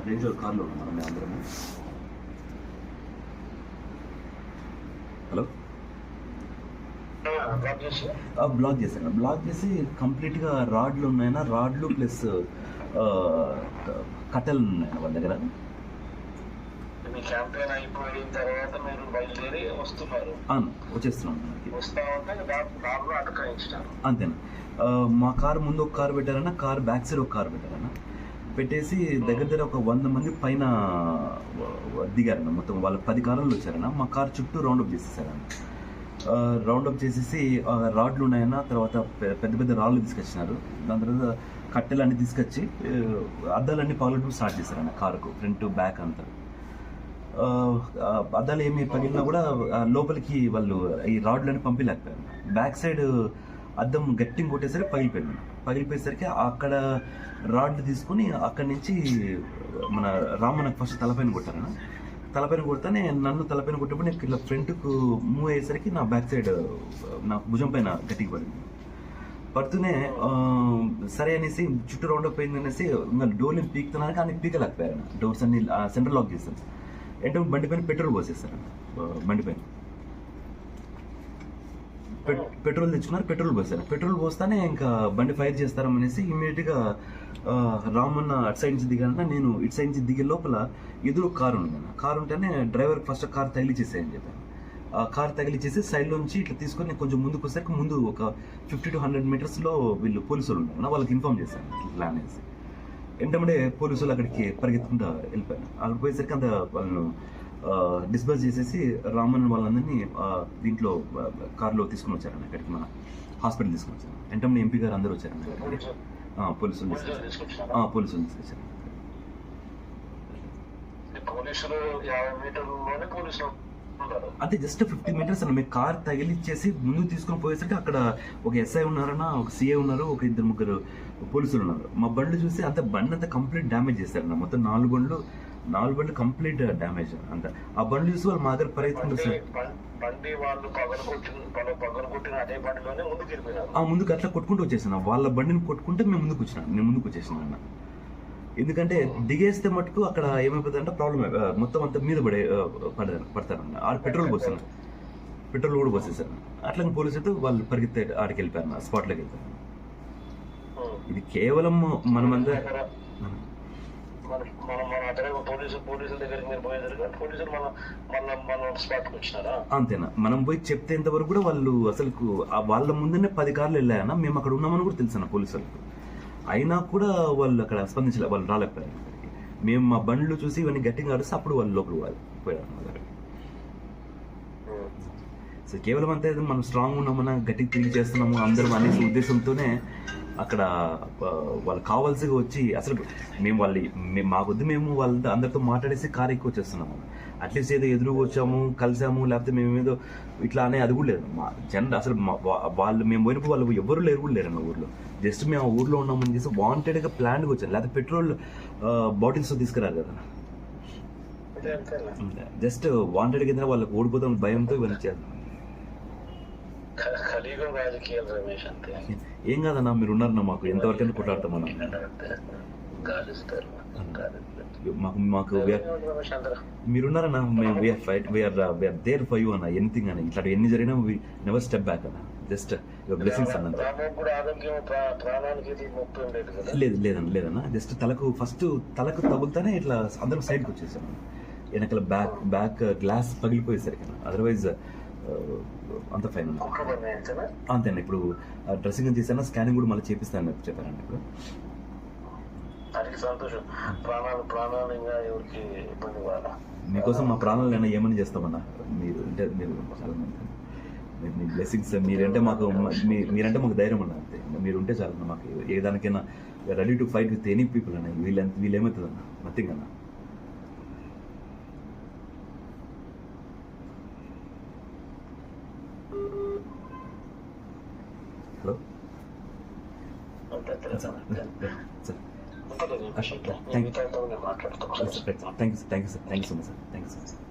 Range కార్లో ఉన్నాం మేము అందరము. హలో, బ్లాక్ చేశాను. బ్లాక్ చేసి కంప్లీట్గా రాడ్లు ఉన్నాయన్నా, రాడ్లు ప్లస్ కట్టెలు ఉన్నాయన్న వాళ్ళ దగ్గర. మీ క్యాంపెయిన్ అయిపోయిన తర్వాత మీరు బయలుదేరి వస్తున్నారు? వచ్చేస్తున్నాం. వస్తా ఉంటే కార్లో అటకాయించినారు. అంతేనా? మా కారు ముందు ఒక కారు పెట్టారన్నా, కారు బ్యాక్ సైడ్ ఒక కారు పెట్టారన్నా. పెట్టేసి దగ్గర ఒక 100 మంది పైన దిగారన్న. మొత్తం వాళ్ళ 10 కార్లు వచ్చారన్న. మా కారు చుట్టూ రౌండప్ చేసేసారన్న. రౌండప్ చేసేసి రాడ్లు ఉన్నాయన్న, తర్వాత పెద్ద పెద్ద రాళ్ళు తీసుకొచ్చినారు. దాని తర్వాత కట్టెలన్నీ తీసుకొచ్చి అద్దాలన్నీ పగలడం స్టార్ట్ చేశారన్న. కారుకు ఫ్రంట్ బ్యాక్ అంతా. అద్దాలు ఏమి పగిలినా కూడా లోపలికి వాళ్ళు ఈ రాడ్లని పంపించలేకపోయారు. బ్యాక్ సైడ్ అద్దం గట్టిగా కొట్టేసరికి పగిలిపోయింది. పగిలిపోయేసరికి అక్కడ రాడ్లు తీసుకుని అక్కడి నుంచి మన రామన్నకు ఫస్ట్ తలపైన కొట్టారన్న. తలపైన కొడితేనే నన్ను తలపైన కొట్టినప్పుడు నేను ఇట్లా ఫ్రంట్కు మూవ్ అయ్యేసరికి నా బ్యాక్ సైడ్ నా భుజం పైన గట్టిగా పడింది. పడుతూనే సరే అనేసి చుట్టూ రౌండప్ అయింది అనేసి ఇంకా డోర్ని పీకుతున్నాను, కానీ పీకలేకపోయారు. డోర్స్ అన్ని సెంట్రల్ లాక్ చేస్తాను. అంటే బండి పైన పెట్రోల్ పోసేస్తారు. బండి పైన పెట్రోల్ తెచ్చుకున్నారు, పెట్రోల్ పోసారు. పెట్రోల్ పోస్తానే ఇంకా బండి ఫైర్ చేస్తారనేసి ఇమీడియట్గా రామన్న అటు సైడ్ నుంచి దిగాన, నేను ఇటు సైడ్ నుంచి దిగే లోపల ఎదురు కారు ఉంది. కారు ఉంటేనే డ్రైవర్కి ఫస్ట్ కారు తగిలిచ్చేసాయని చెప్పాను. ఆ కారు తగిలిచ్చేసి సైడ్లోంచి ఇట్లా తీసుకొని నేను కొంచెం ముందుకు వచ్చేసరికి ముందు ఒక 50 to 100 మీటర్స్లో వీళ్ళు పోలీసులు ఉన్నారు. వాళ్ళకి ఇన్ఫార్మ్ చేశాను ఇట్లా అనేసి. వెంటనే పోలీసులు అక్కడికి పరిగెత్తుకుంటూ వెళ్ళిపోయాను. అక్కడికి పోయేసరికి అంత వాళ్ళను డిస్బర్స్ చేసేసి రామన్ వాళ్ళందరినీ దీంట్లో కార్లో తీసుకుని వచ్చారన్న. అక్కడికి మన హాస్పిటల్ తీసుకుని వచ్చాను. వెంటనే ఎంపీ గారు అందరూ వచ్చారన్న. పోలీసులు తీసుకొచ్చారు. అదే జస్ట్ 50 మీటర్స్ అన్న. మేము కార్ తగిలిచ్చేసి ముందుకు తీసుకుని పోయేసరికి అక్కడ ఒక ఎస్ఐ ఉన్నారన్న, ఒక సిఐ ఉన్నారు, ఒక 2-3 పోలీసులు ఉన్నారు. మా బండ్లు చూసి అంత బండి అంతా కంప్లీట్ డ్యామేజ్ చేశారన్న. మొత్తం 4 బండ్లు కంప్లీట్ డ్యామేజ్ అంత. ఆ బండ్లు చూసి వాళ్ళు మా దగ్గర పరిగెత్తుకుంటూ ముందుకు అట్లా కొట్టుకుంటూ వచ్చేసాను. వాళ్ళ బండిని కొట్టుకుంటే నేను ముందుకు వచ్చేసాను అన్న. ఎందుకంటే దిగేస్తే మటుకు అక్కడ ఏమైపోతుంది అంటే ప్రాబ్లమ్, మొత్తం అంతా మీద పడతారన్న. పెట్రోల్ పోసాను, పెట్రోల్ కూడా పోసేసారు. అట్లా పోలీసులతో వాళ్ళు పరిగెత్తే ఆడికి వెళ్ళిపోయారు, స్పాట్లోకి వెళ్ళిపోయారు. ఇది కేవలం మనమంతా అంతేనా? మనం పోయి చెప్తేంత వరకు కూడా వాళ్ళు అసలు వాళ్ళ ముందునే 10 కార్లు వెళ్ళాయన్న. మేము అక్కడ ఉన్నామని కూడా తెలుసు అన్న పోలీసులకు. అయినా కూడా వాళ్ళు అక్కడ స్పందించలే, వాళ్ళు రాలేకపోయారు. మేము మా బండ్లు చూసి ఇవన్నీ గట్టిగా అడిస్తే అప్పుడు వాళ్ళు లోపల పోయారు. సో కేవలం అంతే, మనం స్ట్రాంగ్ ఉన్నామన్నా, గట్టిగా తిరిగి చేస్తున్నాము అందరం అనేసి ఉద్దేశంతోనే అక్కడ వాళ్ళు కావాల్సిగా వచ్చి అసలు మాకొద్దు, మేము వాళ్ళ అందరితో మాట్లాడేసి కారు ఎక్కువ వచ్చేస్తున్నాము. అట్లీస్ట్ ఏదో ఎదురుగా వచ్చాము, కలిసాము, లేకపోతే మేము ఏదో ఇట్లా అనే అది కూడా లేదు. మా అసలు వాళ్ళు మేము పోయినప్పుడు వాళ్ళు ఎవరు కూడా లేరన్న ఊర్లో. జస్ట్ మేము ఆ ఊర్లో ఉన్నామని చేసి వాంటెడ్గా ప్లాన్గా వచ్చారు. లేకపోతే పెట్రోల్ బాటిల్స్ తీసుకురారు కదా, జస్ట్ వాంటెడ్గా వాళ్ళకి ఓడిపోతాం భయంతో ఇవన్నీ చేద్దాం. ఏం కాదన్నా, మీరు ఉన్నారన్నా, మాకు ఎంతవరకైనా కొట్లాడతామన్నా. మాకు మీరున్నారన్నా, మేము వీఆర్ దేర్ ఫర్ యూ అన్న. ఎనీథింగ్ అన్న, ఇట్లా ఎన్ని జరిగినా వి నెవర్ స్టెప్ బ్యాక్ అన్న. జస్ట్ యువర్ బ్లెస్సింగ్స్ అన్న. లేదన్నా, జస్ట్ ఫస్ట్ తలకు తగులుతానే ఇట్లా అందరం సైడ్కి వచ్చేసాను. వెనకాల బ్యాక్ గ్లాస్ పగిలిపోయేసరికి. అదర్వైజ్ అంత ఫైన్ ఉంది. అంతేనా? ఇప్పుడు డ్రెస్సింగ్ తీసాను, స్కానింగ్ కూడా మళ్ళీ చేపిస్తాను చెప్పారండి. ఇప్పుడు మీకోసం మా ప్రాణాలు ఏమని చేస్తామన్నా. మీరు అంటే మీరు చాలా మంది, మీ బ్లెస్సింగ్స్ మీరంటే మాకు ధైర్యం అన్న. అంతే, మీరుంటే చాలన్నా మాకు ఏ దానికైనా ready to fight with any people అన్న. వీళ్ళు ఏమవుతుందన్న, నథింగ్ అన్న. Hello, thank you so much sir.